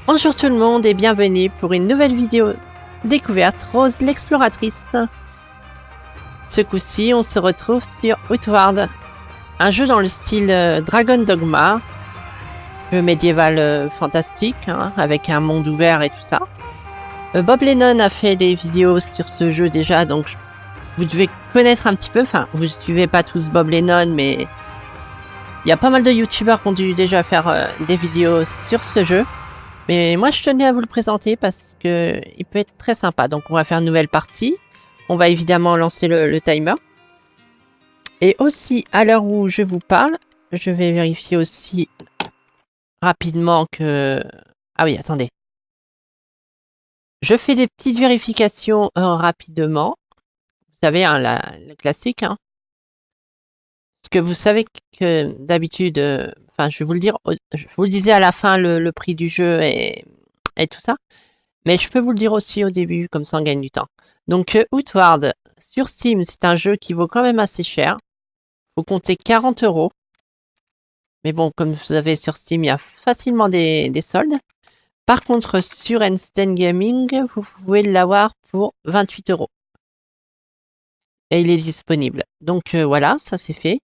Bonjour tout le monde et bienvenue pour une nouvelle vidéo découverte Rose l'exploratrice. Ce coup-ci, on se retrouve sur Outward, un jeu dans le style Dragon Dogma, jeu médiéval fantastique, hein, avec un monde ouvert et tout ça. Bob Lennon a fait des vidéos sur ce jeu déjà, donc vous devez connaître un petit peu, enfin vous suivez pas tous Bob Lennon, mais il y a pas mal de youtubeurs qui ont dû déjà faire des vidéos sur ce jeu. Mais moi je tenais à vous le présenter parce que il peut être très sympa. Donc on va faire une nouvelle partie. On va évidemment lancer le timer. Et aussi à l'heure où je vous parle, je vais vérifier aussi rapidement que... Ah oui, attendez. Je fais des petites vérifications rapidement. Vous savez, hein, la classique. Hein. Parce que vous savez que d'habitude, enfin je vais vous le dire, je vous le disais à la fin le prix du jeu et tout ça. Mais je peux vous le dire aussi au début, comme ça on gagne du temps. Donc Outward, sur Steam, c'est un jeu qui vaut quand même assez cher. Faut compter 40 €. Mais bon, comme vous avez sur Steam, il y a facilement des soldes. Par contre, sur Instant Gaming, vous pouvez l'avoir pour 28 €. Et il est disponible. Donc voilà, ça c'est fait.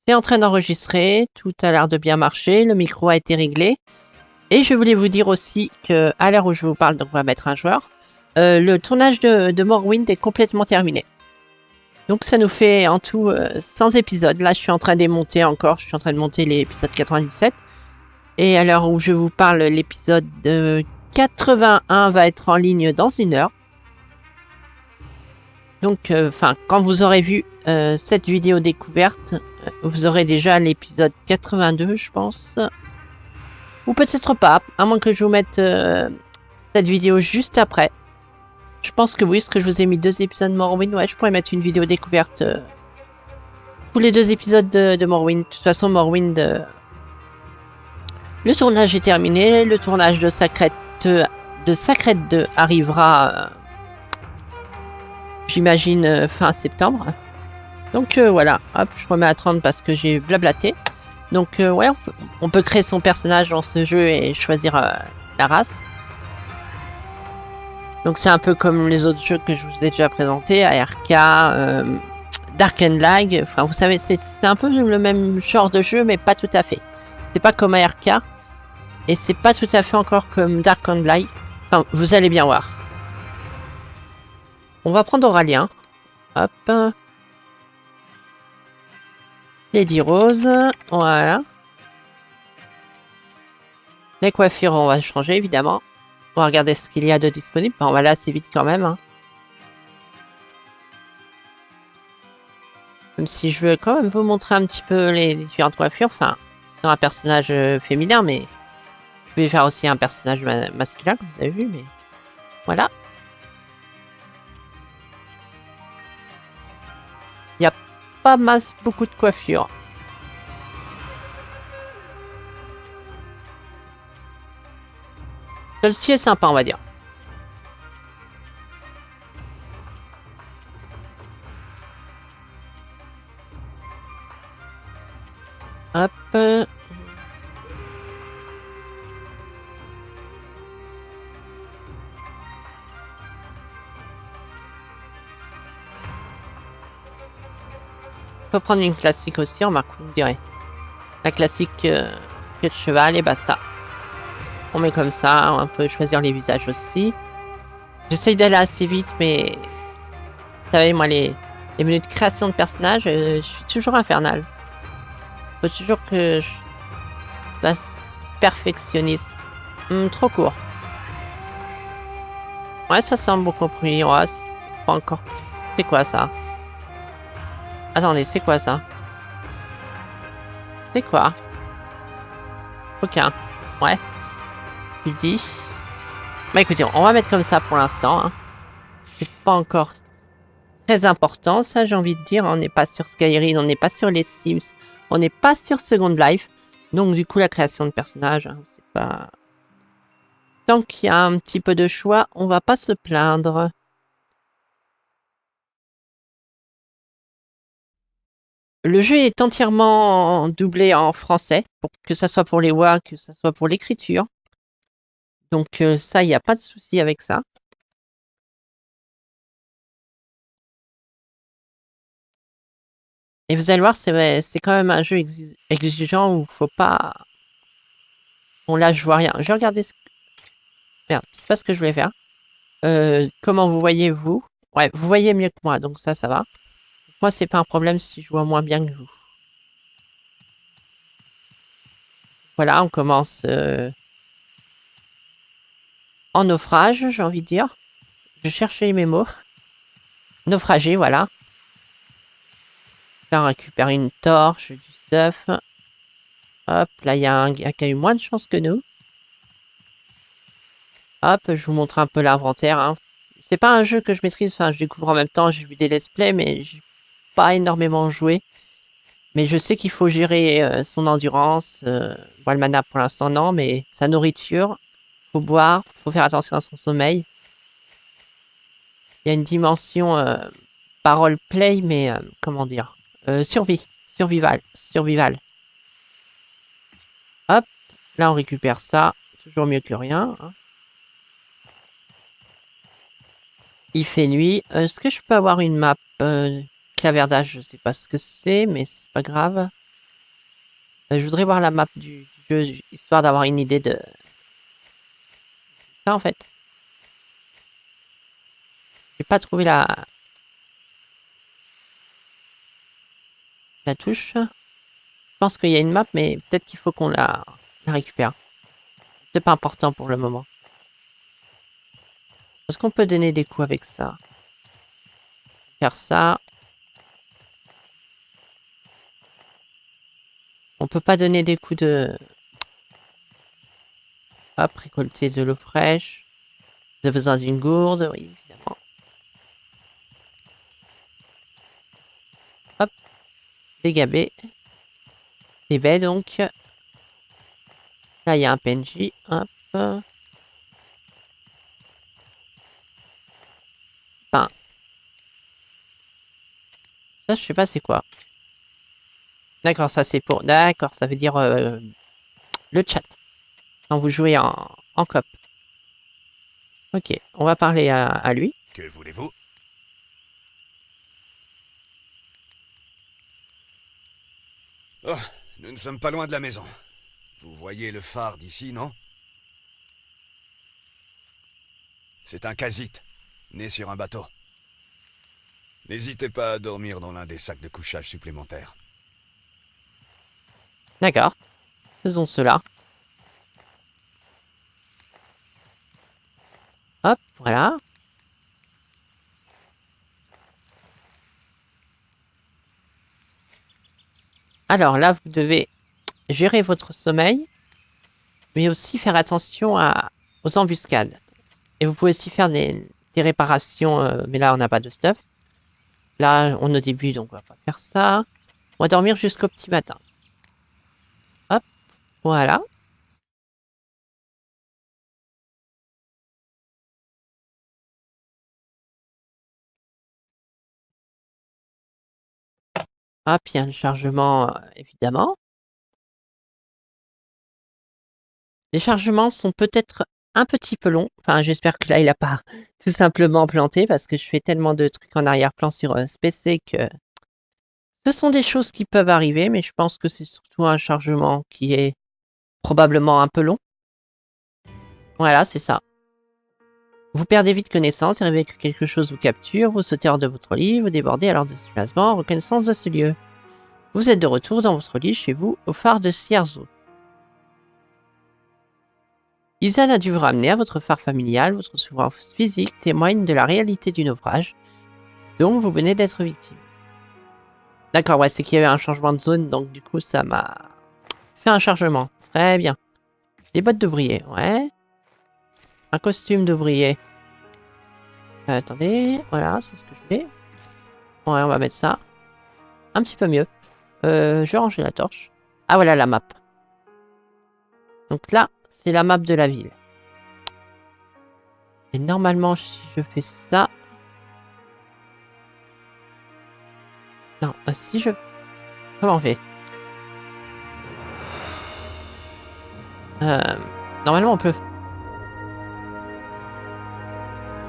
C'est en train d'enregistrer, tout a l'air de bien marcher, le micro a été réglé. Et je voulais vous dire aussi que à l'heure où je vous parle, donc on va mettre un joueur, le tournage de Morrowind est complètement terminé. Donc ça nous fait en tout 100 épisodes. Là je suis en train de monter encore, je suis en train de monter l'épisode 97. Et à l'heure où je vous parle, l'épisode 81 va être en ligne dans 1 heure. Donc quand vous aurez vu cette vidéo découverte, vous aurez déjà l'épisode 82 je pense. Ou peut-être pas, à moins que je vous mette cette vidéo juste après. Je pense que oui, parce que je vous ai mis 2 épisodes de Morrowind. Ouais, je pourrais mettre une vidéo découverte pour les 2 épisodes de Morrowind. De toute façon, Morrowind, le tournage est terminé. Le tournage de Sacred 2 arrivera, j'imagine, fin septembre. Donc voilà, hop, je remets à 30 parce que j'ai blablaté. Donc ouais, on peut créer son personnage dans ce jeu et choisir la race. Donc c'est un peu comme les autres jeux que je vous ai déjà présentés, ARK, Dark and Lag. Enfin, vous savez, c'est un peu le même genre de jeu, mais pas tout à fait. C'est pas comme ARK, et c'est pas tout à fait encore comme Dark and Lag. Enfin, vous allez bien voir. On va prendre Auralien. Hop. Lady Rose. Voilà. Les coiffures, on va changer, évidemment. On va regarder ce qu'il y a de disponible. Enfin, on va aller assez vite quand même. Hein. Même si je veux quand même vous montrer un petit peu les différentes coiffures. Enfin, c'est un personnage féminin, mais je vais faire aussi un personnage masculin, comme vous avez vu. Mais voilà. Il n'y a pas beaucoup de coiffures. Celle-ci est sympa, on va dire. Hop. On peut prendre une classique aussi, on marque, vous direz. La classique queue de cheval et basta. On met comme ça, on peut choisir les visages aussi. J'essaye d'aller assez vite, mais vous savez, moi, les menus de création de personnages, je suis toujours infernal. Faut toujours que je fasse perfectionnisme. Trop court. Ouais, ça semble beaucoup compris. Ouais, c'est pas encore. C'est quoi ça? Attendez, c'est quoi ça? C'est quoi? Aucun. Ouais. Tu dis. Bah écoutez, on va mettre comme ça pour l'instant. Hein. C'est pas encore très important, ça j'ai envie de dire. On n'est pas sur Skyrim, on n'est pas sur les Sims, on n'est pas sur Second Life. Donc du coup la création de personnages, hein, c'est pas... Tant qu'il y a un petit peu de choix, on va pas se plaindre. Le jeu est entièrement doublé en français, pour que ça soit pour les voix, que ça soit pour l'écriture. Donc ça, il n'y a pas de souci avec ça. Et vous allez voir, c'est quand même un jeu exigeant où faut pas... Bon là, je vois rien. Je vais regarder ce... Merde, c'est pas ce que je voulais faire. Comment vous voyez, vous? Ouais, vous voyez mieux que moi, donc ça va. Moi, c'est pas un problème si je vois moins bien que vous. Voilà, on commence en naufrage, j'ai envie de dire. Je cherchais mes mots. Naufragé, voilà. Là, on récupère une torche, du stuff. Hop, là, il y a un gars qui a eu moins de chance que nous. Hop, je vous montre un peu l'inventaire. Hein. C'est pas un jeu que je maîtrise, enfin, je découvre en même temps, j'ai vu des let's play, mais j'ai pas énormément joué. Mais je sais qu'il faut gérer son endurance. Bon, le mana pour l'instant, non, mais sa nourriture, faut boire, faut faire attention à son sommeil. Il y a une dimension pas roleplay, mais comment dire survival. Hop, là on récupère ça, toujours mieux que rien. Hein. Il fait nuit. Est-ce que je peux avoir une map claverdage? Je sais pas ce que c'est, mais c'est pas grave. Je voudrais voir la map du jeu, histoire d'avoir une idée de ça en fait. J'ai pas trouvé la touche. Je pense qu'il y a une map, mais peut-être qu'il faut qu'on la récupère. C'est pas important pour le moment. Est-ce qu'on peut donner des coups avec ça? Faire ça. On peut pas donner des coups de... Hop, récolter de l'eau fraîche. Vous avez besoin d'une gourde, oui, évidemment. Hop, des gabets. Des baies, donc. Là, il y a un PNJ. Hop. Enfin, ça, je sais pas c'est quoi. D'accord, ça c'est pour... D'accord, ça veut dire le chat. Quand vous jouez en coop. Ok, on va parler à lui. Que voulez-vous? Oh, nous ne sommes pas loin de la maison. Vous voyez le phare d'ici, non? C'est un Khazit, né sur un bateau. N'hésitez pas à dormir dans l'un des sacs de couchage supplémentaires. D'accord, faisons cela. Hop, voilà. Alors là, vous devez gérer votre sommeil, mais aussi faire attention aux embuscades. Et vous pouvez aussi faire des réparations, mais là, on n'a pas de stuff. Là, on est au début, donc on va pas faire ça. On va dormir jusqu'au petit matin. Hop, voilà. Hop, il y a un chargement, évidemment. Les chargements sont peut-être un petit peu longs. Enfin, j'espère que là, il n'a pas tout simplement planté parce que je fais tellement de trucs en arrière-plan sur SPC que ce sont des choses qui peuvent arriver, mais je pense que c'est surtout un chargement qui est probablement un peu long. Voilà, c'est ça. Vous perdez vite connaissance, arrivez que quelque chose vous capture, vous sautez hors de votre lit, vous débordez alors de soulagement, reconnaissance de ce lieu. Vous êtes de retour dans votre lit chez vous, au phare de Sierzo. Isan a dû vous ramener à votre phare familial, votre souffrance physique témoigne de la réalité du naufrage dont vous venez d'être victime. D'accord, ouais, c'est qu'il y avait un changement de zone, donc du coup ça m'a fait un chargement. Très bien. Des bottes d'ouvrier, ouais. Un costume d'ouvrier. Attendez, voilà, c'est ce que je fais. Ouais, on va mettre ça. Un petit peu mieux. Je vais ranger la torche. Ah voilà la map. Donc là, c'est la map de la ville. Et normalement, si je fais ça... Non, si je... Comment on fait Normalement, on peut...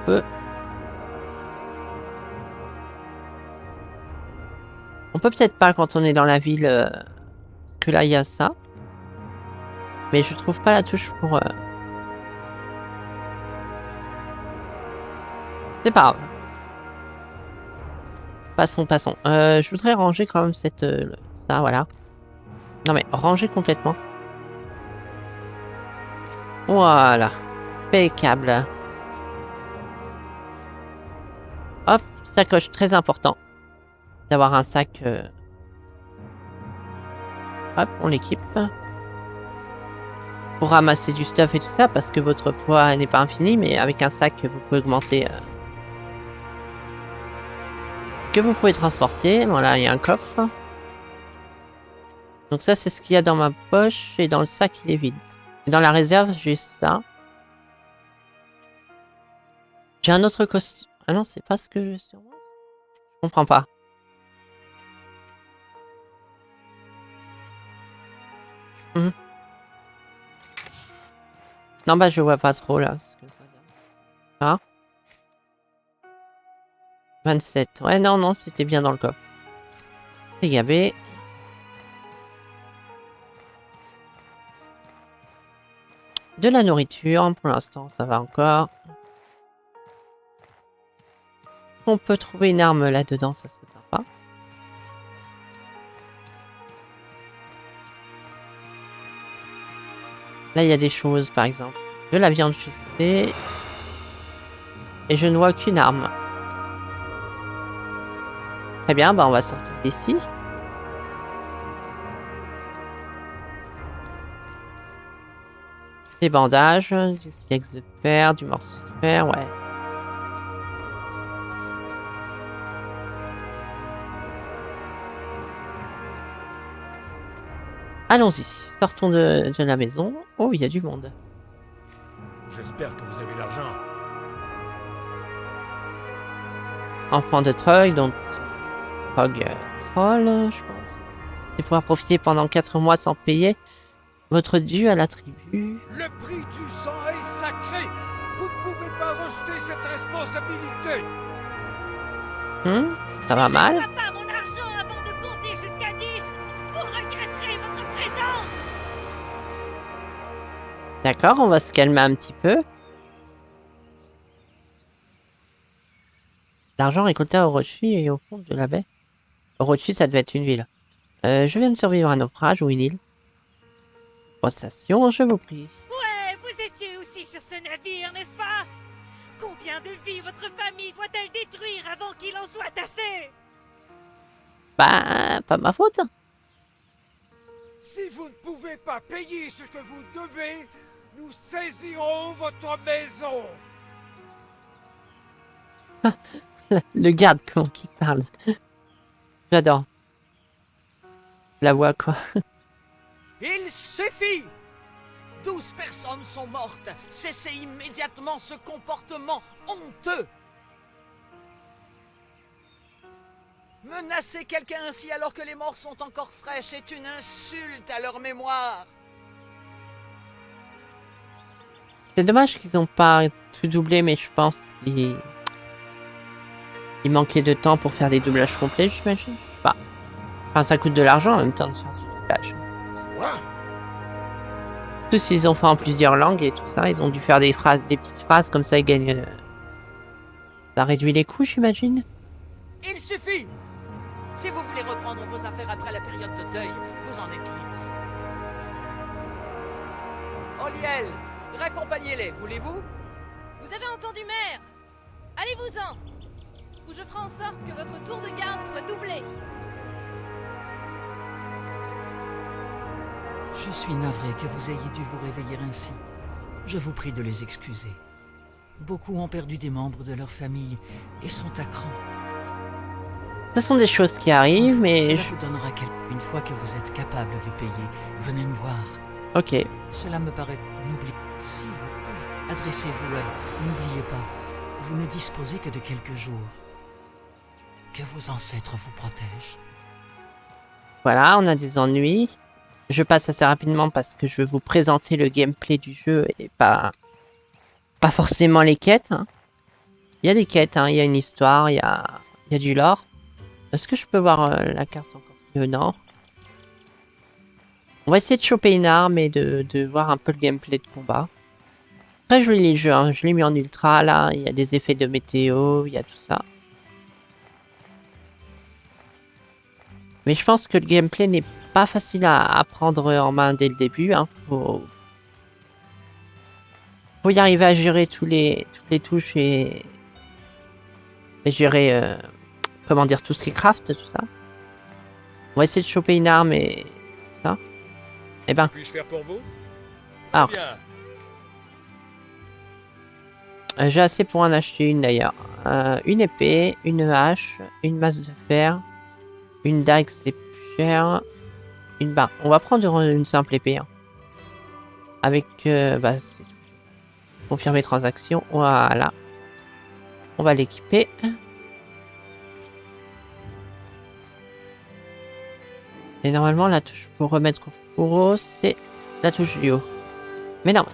peut... On peut peut-être pas quand on est dans la ville, que là il y a ça. Mais je trouve pas la touche pour... C'est pas grave. Passons, passons. Je voudrais ranger quand même cette... ça, voilà. Non mais ranger complètement. Voilà. Impeccable. Hop, sacoche, très important. D'avoir un sac... Hop, on l'équipe. Pour ramasser du stuff et tout ça, parce que votre poids n'est pas infini, mais avec un sac, vous pouvez augmenter... que vous pouvez transporter. Voilà, il y a un coffre. Donc ça, c'est ce qu'il y a dans ma poche, et dans le sac, il est vide. Et dans la réserve, j'ai ça. J'ai un autre costume. Ah non, c'est pas ce que j'ai sur moi. Je comprends pas. Non, bah je vois pas trop là. Ce que ça donne. Ah. 27. Ouais, non, non, c'était bien dans le coffre. C'est gabé. De la nourriture, pour l'instant, ça va encore. On peut trouver une arme là-dedans, ça serait sympa. Là, il y a des choses, par exemple. De la viande, je sais. Et je ne vois aucune arme. Très bien, bah on va sortir d'ici. Des bandages, du silex de fer, du morceau de fer, ouais. Allons-y, sortons de la maison. Oh, il y a du monde. J'espère que vous avez l'argent. Enfant de Trog, donc Trog Troll, je pense. Et pouvoir profiter pendant 4 mois sans payer votre dû à la tribu. Le prix du sang est sacré. Vous ne pouvez pas rejeter cette responsabilité. Ça va mal. Si je ne vois pas mon argent avant de compter jusqu'à 10, vous regretterez votre présence. D'accord, on va se calmer un petit peu. L'argent récolté à Orochi et au fond de la baie. Orochi, ça devait être une ville. Je viens de survivre à un naufrage ou une île. Possession, je vous prie. Ouais, vous étiez aussi sur ce navire, n'est-ce pas? Combien de vies votre famille doit-elle détruire avant qu'il en soit assez? Bah, pas ma faute. Si vous ne pouvez pas payer ce que vous devez, nous saisirons votre maison. Le garde, comment qu'il parle. J'adore. La voix, quoi. Il suffit! 12 personnes sont mortes. Cessez immédiatement ce comportement honteux. Menacer quelqu'un ainsi alors que les morts sont encore fraîches est une insulte à leur mémoire. C'est dommage qu'ils n'ont pas tout doublé, mais je pense qu'il manquait de temps pour faire des doublages complets, j'imagine. Je sais pas. Enfin, ça coûte de l'argent en même temps de faire du doublage. Tous s'ils ont fait en plusieurs langues et tout ça, ils ont dû faire des phrases, des petites phrases comme ça, ils gagnent. Ça réduit les coûts, j'imagine. Il suffit! Si vous voulez reprendre vos affaires après la période de deuil, vous en êtes libre. Oliel, raccompagnez-les, voulez-vous? Vous avez entendu, mère? Allez-vous-en! Ou je ferai en sorte que votre tour de garde soit doublé. Je suis navré que vous ayez dû vous réveiller ainsi. Je vous prie de les excuser. Beaucoup ont perdu des membres de leur famille et sont à cran. Ce sont des choses qui arrivent, mais... Cela vous donnera une fois que vous êtes capable de payer. Venez me voir. Ok. Cela me paraît... N'oubliez... Si vous pouvez, adressez-vous à... N'oubliez pas, vous ne disposez que de quelques jours. Que vos ancêtres vous protègent. Voilà, on a des ennuis. Je passe assez rapidement parce que je veux vous présenter le gameplay du jeu et pas forcément les quêtes. Hein. Il y a des quêtes, hein, il y a une histoire, il y a du lore. Est-ce que je peux voir la carte encore mieux? Non. On va essayer de choper une arme et de voir un peu le gameplay de combat. Très joli le jeu, hein. Je l'ai mis en ultra là, il y a des effets de météo, il y a tout ça. Mais je pense que le gameplay n'est pas facile à prendre en main dès le début. Hein. Faut y arriver à gérer toutes les touches et gérer, comment dire, tout ce qui est craft, tout ça. On va essayer de choper une arme et ça. Eh ben, Puis-je faire pour vous? alors, Bien. j'ai assez pour en acheter une d'ailleurs. Une épée, une hache, une masse de fer, une dague c'est plus cher, une barre. On va prendre une simple épée. Hein. Avec, bah, c'est tout. Confirmer transaction, voilà. On va l'équiper. Et normalement, la touche pour remettre au fourreau, c'est la touche du haut. Mais non.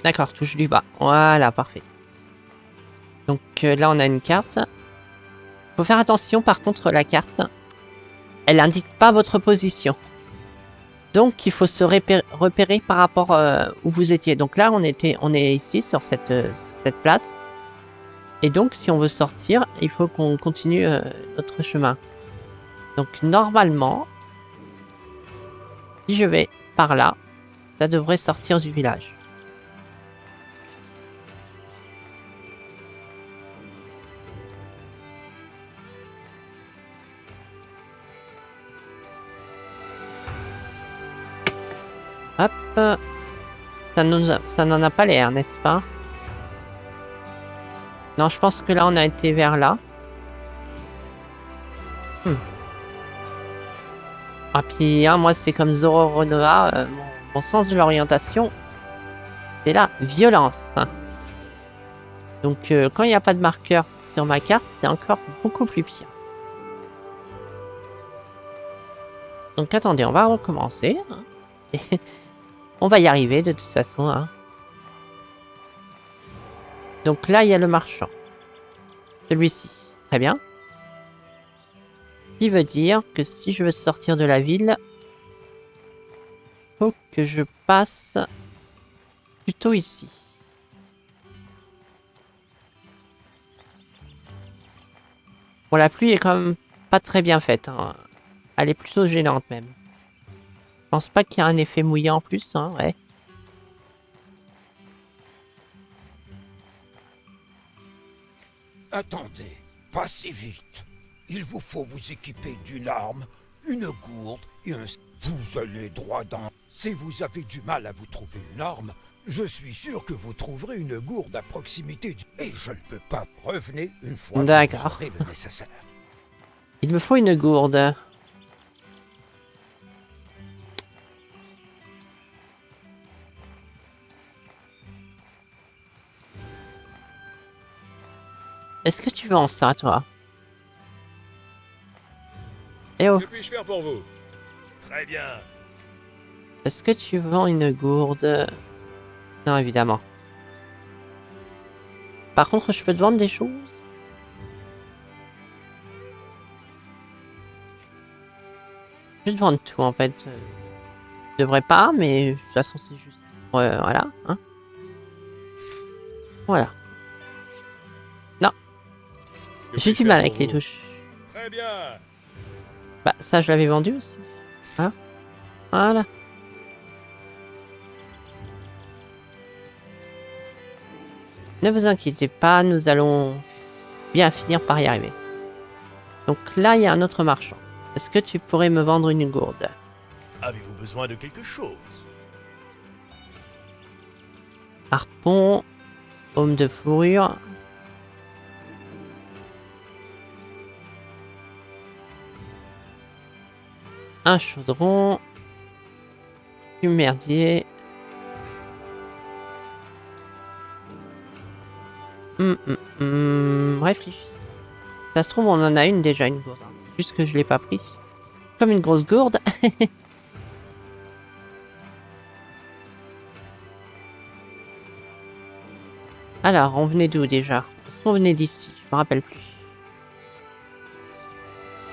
D'accord, touche du bas. Voilà, parfait. Donc là, on a une carte. Faut faire attention, par contre, la carte, elle indique pas votre position. Donc, il faut se repérer par rapport où vous étiez. Donc là, on est ici, sur cette place. Et donc, si on veut sortir, il faut qu'on continue notre chemin. Donc, normalement, si je vais par là, ça devrait sortir du village. Hop. Ça n'en a pas l'air, n'est-ce pas? Non, je pense que là, on a été vers là. Ah, puis, hein, moi, c'est comme Zoro Renoa, mon sens de l'orientation, c'est la violence. Donc, quand il n'y a pas de marqueur sur ma carte, c'est encore beaucoup plus pire. Donc, attendez, on va recommencer. Hein. On va y arriver, de toute façon. Hein. Donc là, il y a le marchand. Celui-ci. Très bien. Ce qui veut dire que si je veux sortir de la ville, faut que je passe plutôt ici. Bon, la pluie est quand même pas très bien faite. Hein. Elle est plutôt gênante même. Je pense pas qu'il y a un effet mouillant en plus. Hein, ouais. Attendez, pas si vite. Il vous faut vous équiper d'une arme, une gourde et un... Vous allez droit dans... Si vous avez du mal à vous trouver une arme, je suis sûr que vous trouverez une gourde à proximité du... Et je ne peux pas. Revenez une fois que vous aurez le nécessaire. Il me faut une gourde. Est-ce que tu vends ça, toi? Eh oh. Que puis-je faire pour vous? Très bien. Est-ce que tu vends une gourde? Non, évidemment. Par contre, je peux te vendre des choses? Je vais te vendre tout, en fait. Je devrais pas, mais de toute façon, c'est juste... voilà. Hein. Voilà. Non. J'ai du mal avec les touches. Très bien. Bah, ça, je l'avais vendu aussi. Hein? Voilà. Ne vous inquiétez pas, nous allons bien finir par y arriver. Donc là, il y a un autre marchand. Est-ce que tu pourrais me vendre une gourde? Avez-vous besoin de quelque chose? Harpon, aume de fourrure. Un chaudron. Du merdier. Réfléchis. Ça se trouve, on en a une déjà, une gourde. Hein. C'est juste que je l'ai pas pris. Comme une grosse gourde. Alors, on venait d'où déjà? Est-ce qu'on venait d'ici? Je me rappelle plus.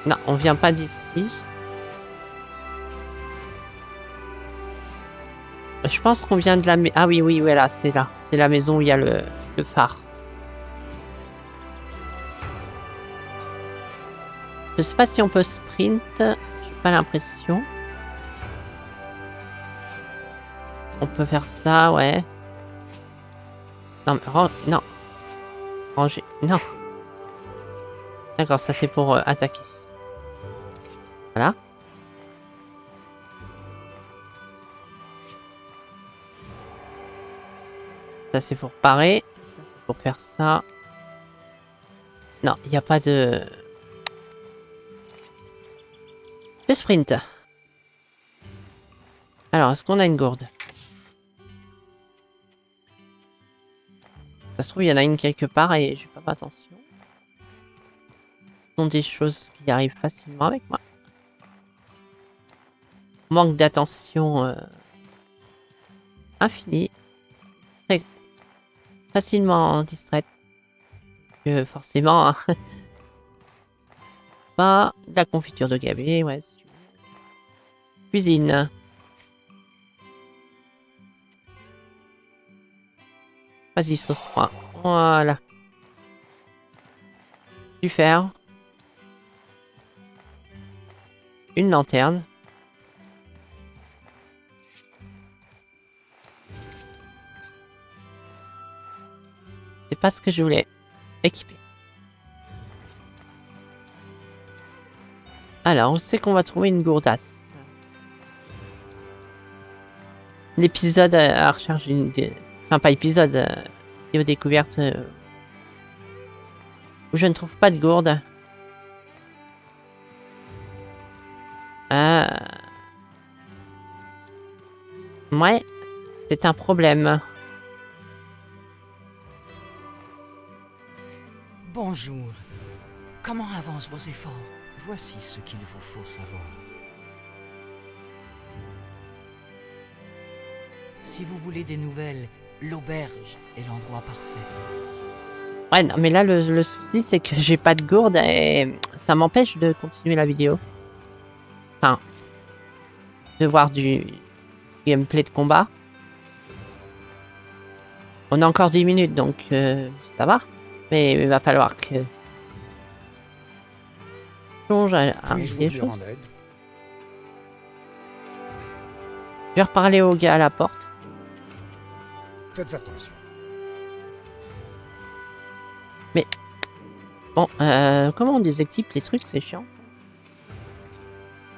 Non, on vient pas d'ici. Je pense qu'on vient de la... Ah oui, oui, voilà, c'est là. C'est la maison où il y a le phare. Je sais pas si on peut sprint. J'ai pas l'impression. On peut faire ça, ouais. Non, mais non. Ranger. Non. D'accord, ça c'est pour attaquer. Voilà. Ça c'est pour parer. Ça c'est pour faire ça. Non, il n'y a pas de sprint. Alors, est-ce qu'on a une gourde? Ça se trouve, il y en a une quelque part et j'ai pas fait attention. Ce sont des choses qui arrivent facilement avec moi. Manque d'attention infini. Très facilement distraite. Forcément, hein. Pas de la confiture de gabé, ouais. Si tu veux. Cuisine. Vas-y, sauce froid. Voilà. Du fer. Une lanterne. C'est pas ce que je voulais équiper. Alors, on sait qu'on va trouver une gourdasse. L'épisode à recherche d'une... Enfin, pas épisode, vidéo découverte où je ne trouve pas de gourde. Ouais, c'est un problème. Bonjour. Comment avancent vos efforts? Voici ce qu'il vous faut savoir. Si vous voulez des nouvelles, l'auberge est l'endroit parfait. Ouais, non, mais là, le souci, c'est que j'ai pas de gourde et ça m'empêche de continuer la vidéo. Enfin, de voir du gameplay de combat. On a encore 10 minutes, donc ça va. Mais il va falloir que... Plonge à des choses. Je vais reparler au gars à la porte. Faites attention. Mais bon, comment on désactive les trucs, c'est chiant.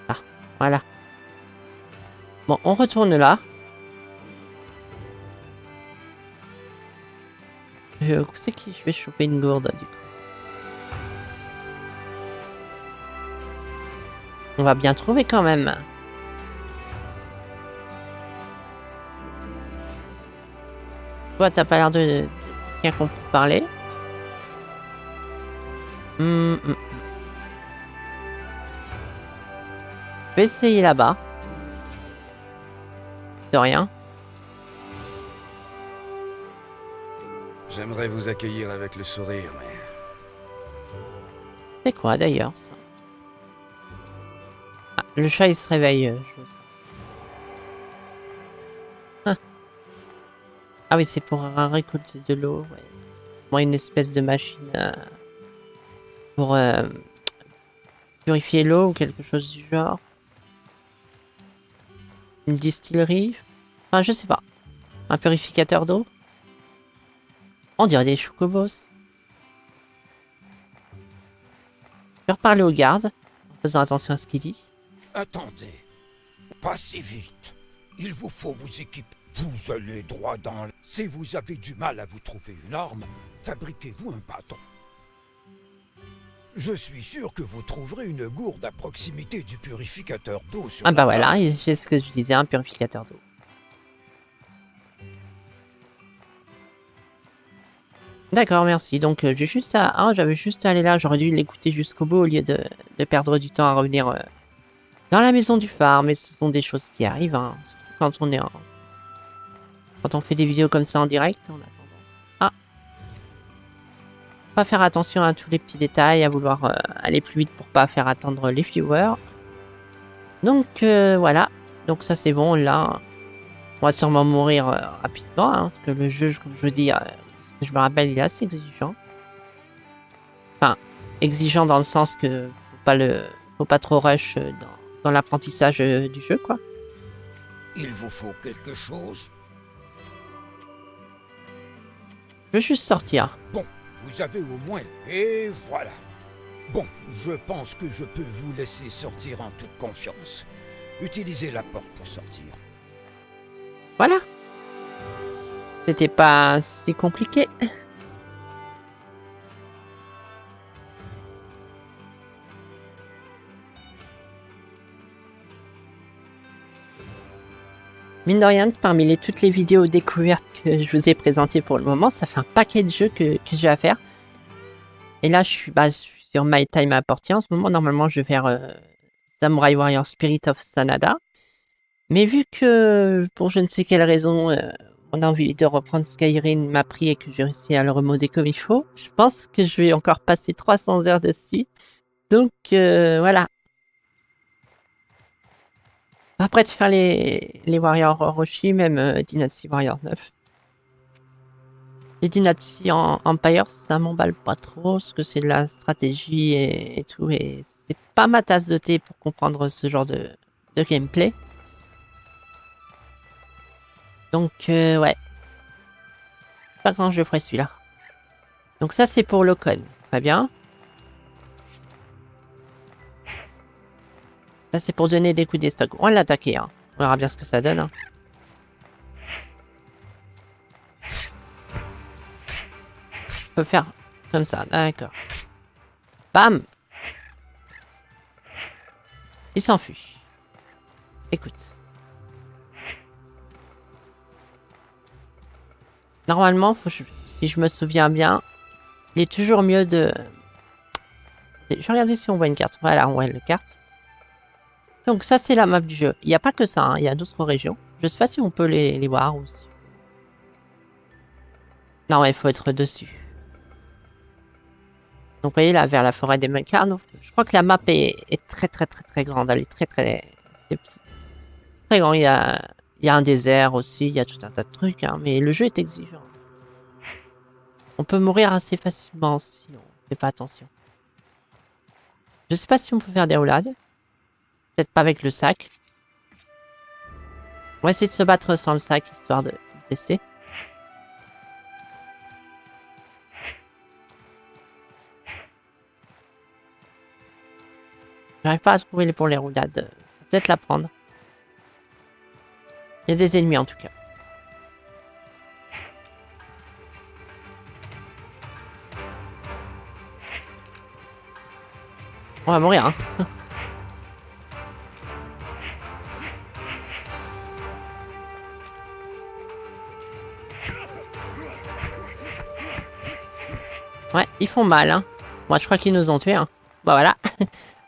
Ah, voilà. Bon, on retourne là. Où c'est qui je vais choper une gourde du coup? On va bien trouver quand même. Toi, t'as pas l'air de bien qu'on peut parler. Je vais essayer là-bas. De rien. J'aimerais vous accueillir avec le sourire, mais... C'est quoi d'ailleurs ça? Ah, le chat il se réveille. Je le sens. Ah oui, c'est pour récolter de l'eau. Ouais. Moi, une espèce de machine pour purifier l'eau ou quelque chose du genre. Une distillerie. Enfin, je sais pas. Un purificateur d'eau. On dirait des chocobos. Je vais reparler au garde, en faisant attention à ce qu'il dit. Attendez. Pas si vite. Il vous faut vous équiper. Vous allez droit dans... Si vous avez du mal à vous trouver une arme, fabriquez-vous un bâton. Je suis sûr que vous trouverez une gourde à proximité du purificateur d'eau sur Ah bah la voilà, table. c'est ce que je disais, un purificateur d'eau. D'accord, merci. Donc j'ai juste à... Ah, j'avais juste à aller là, j'aurais dû l'écouter jusqu'au bout au lieu de perdre du temps à revenir dans la maison du phare. Mais ce sont des choses qui arrivent, hein, surtout quand on est en... Quand on fait des vidéos comme ça en direct, on a tendance à pas faire attention à tous les petits détails, à vouloir aller plus vite pour pas faire attendre les viewers. Donc voilà, donc ça c'est bon, là on va sûrement mourir rapidement, hein, parce que le jeu, comme je vous dis, je me rappelle, il est assez exigeant. Enfin, exigeant dans le sens que faut pas trop rush dans l'apprentissage du jeu, quoi. Il vous faut quelque chose? Je veux juste sortir. Bon, vous avez au moins... Et voilà. Bon, je pense que je peux vous laisser sortir en toute confiance. Utilisez la porte pour sortir. Voilà. C'était pas si compliqué. Mine de rien, parmi toutes les vidéos découvertes que je vous ai présentées pour le moment, ça fait un paquet de jeux que j'ai à faire. Et là, je suis sur My Time à Portier. En ce moment, normalement, je vais faire Samurai Warrior Spirit of Sanada. Mais vu que, pour je ne sais quelle raison, mon envie de reprendre Skyrim m'a pris et que j'ai réussi à le remoder comme il faut, je pense que je vais encore passer 300 heures dessus. Donc, voilà. Après de faire les Warriors Orochi, même Dynasty Warrior 9. Les Dynasty Empire, ça m'emballe pas trop, parce que c'est de la stratégie et tout, et c'est pas ma tasse de thé pour comprendre ce genre de gameplay. Donc, ouais. Pas quand je ferai celui-là. Donc ça, c'est pour l'Ocon. Très bien. Ça, c'est pour donner des coups des stocks. On va l'attaquer, hein. On verra bien ce que ça donne, hein. On peut faire comme ça, d'accord. Bam! Il s'enfuit. Écoute. Normalement, si je me souviens bien, il est toujours mieux de... Je vais regarder si on voit une carte. Voilà, on voit la carte. Donc ça, c'est la map du jeu. Il n'y a pas que ça, hein. Il y a d'autres régions. Je sais pas si on peut les voir aussi. Non, il faut être dessus. Donc vous voyez là, vers la forêt des Mecarnes, je crois que la map est très grande. Elle est c'est très grand. Il y a un désert aussi, il y a tout un tas de trucs, hein, mais le jeu est exigeant. On peut mourir assez facilement si on fait pas attention. Je sais pas si on peut faire des roulades. Peut-être pas avec le sac. On va essayer de se battre sans le sac, histoire de tester. J'arrive pas à trouver pour les roulades. Peut-être la prendre. Il y a des ennemis en tout cas. On va mourir, hein. Ouais, ils font mal, hein. Moi, je crois qu'ils nous ont tués, hein. Bah voilà.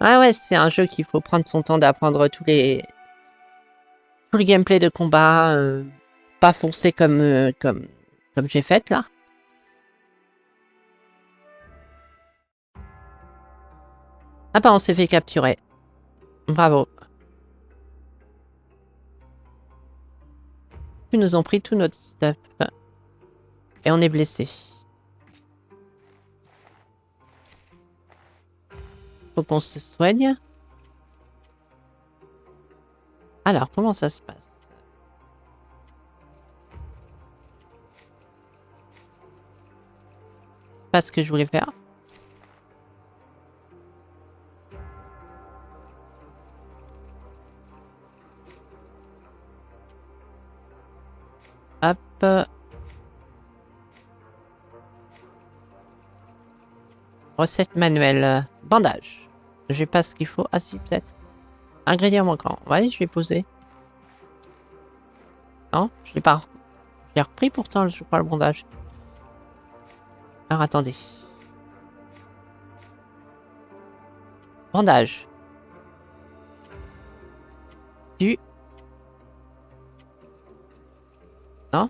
Ouais, c'est un jeu qu'il faut prendre son temps d'apprendre tous les gameplays de combat. Pas foncer comme j'ai fait là. Ah bah on s'est fait capturer. Bravo. Ils nous ont pris tout notre stuff. Et on est blessé. Faut qu'on se soigne. Alors, comment ça se passe? Pas ce que je voulais faire. Hop. Recette manuelle. Bandage. J'ai pas ce qu'il faut. Ah si, peut-être. Ingrédients manquants. Ouais, je vais poser. Non, je l'ai pas. Je l'ai repris pourtant, je crois, le bandage. Alors attendez. Bandage. Tu. Non.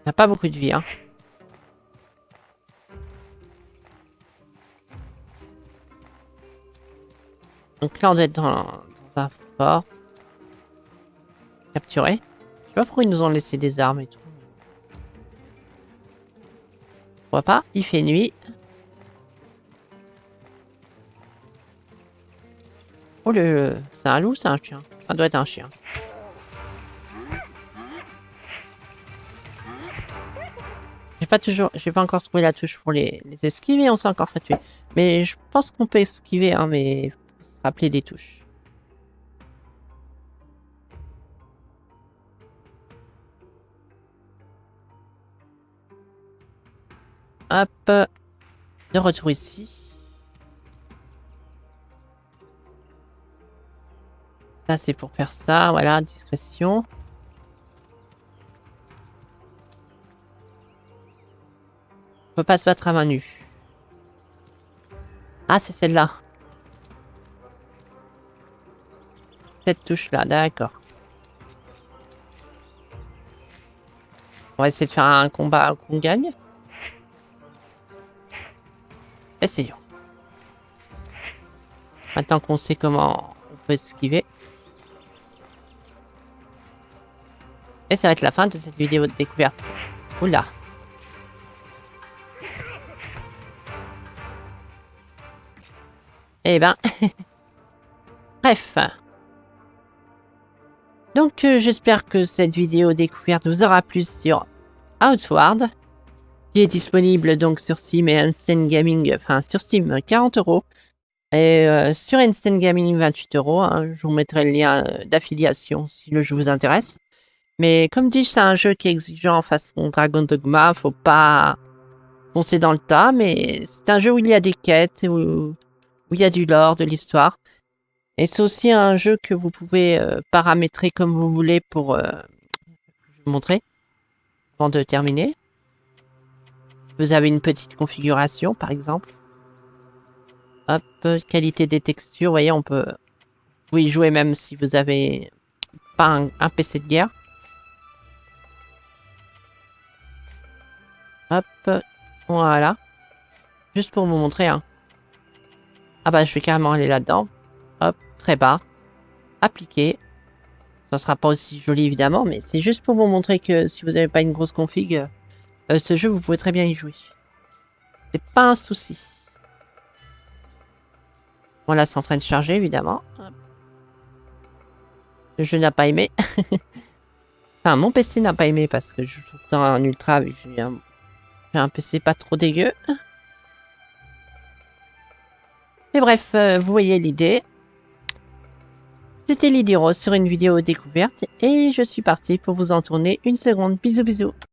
n'a pas beaucoup de vie, hein. Donc là, on doit être dans un fort. Capturé. Je sais pas pourquoi ils nous ont laissé des armes et tout. On voit pas, il fait nuit. Oh c'est un loup, c'est un chien. Ça doit être un chien. J'ai pas encore trouvé la touche pour les esquiver, on s'est encore fait tuer. Mais je pense qu'on peut esquiver, hein, mais faut se rappeler des touches. Hop, de retour ici. Ça c'est pour faire ça, voilà, discrétion. On peut pas se battre à main nue. Ah, c'est celle-là. Cette touche-là, d'accord. On va essayer de faire un combat qu'on gagne. Essayons. Maintenant qu'on sait comment on peut esquiver. Et ça va être la fin de cette vidéo de découverte. Oula. Eh ben. Bref. Donc j'espère que cette vidéo découverte vous aura plu sur Outward, qui est disponible donc sur Steam et Instant Gaming, enfin sur Steam 40 € et sur Instant Gaming 28 €. Hein, je vous mettrai le lien d'affiliation si le jeu vous intéresse. Mais comme dit, c'est un jeu qui est exigeant façon Dragon Dogma, faut pas foncer dans le tas, mais c'est un jeu où il y a des quêtes, où il y a du lore, de l'histoire. Et c'est aussi un jeu que vous pouvez paramétrer comme vous voulez pour je vais vous montrer avant de terminer. Vous avez une petite configuration par exemple. Hop, qualité des textures, vous voyez, on peut vous y jouer même si vous avez pas un PC de guerre. Hop, voilà. Juste pour vous montrer. Hein. Ah bah je vais carrément aller là-dedans. Hop, très bas. Appliquer. Ça sera pas aussi joli évidemment, mais c'est juste pour vous montrer que si vous n'avez pas une grosse config, ce jeu vous pouvez très bien y jouer. C'est pas un souci. Bon là c'est en train de charger évidemment. Hop. Le jeu n'a pas aimé. Enfin mon PC n'a pas aimé parce que je joue dans un ultra vu que j'ai un PC pas trop dégueu. Mais bref, vous voyez l'idée. C'était Lydie Rose sur une vidéo découverte et je suis partie pour vous en tourner une seconde. Bisous bisous.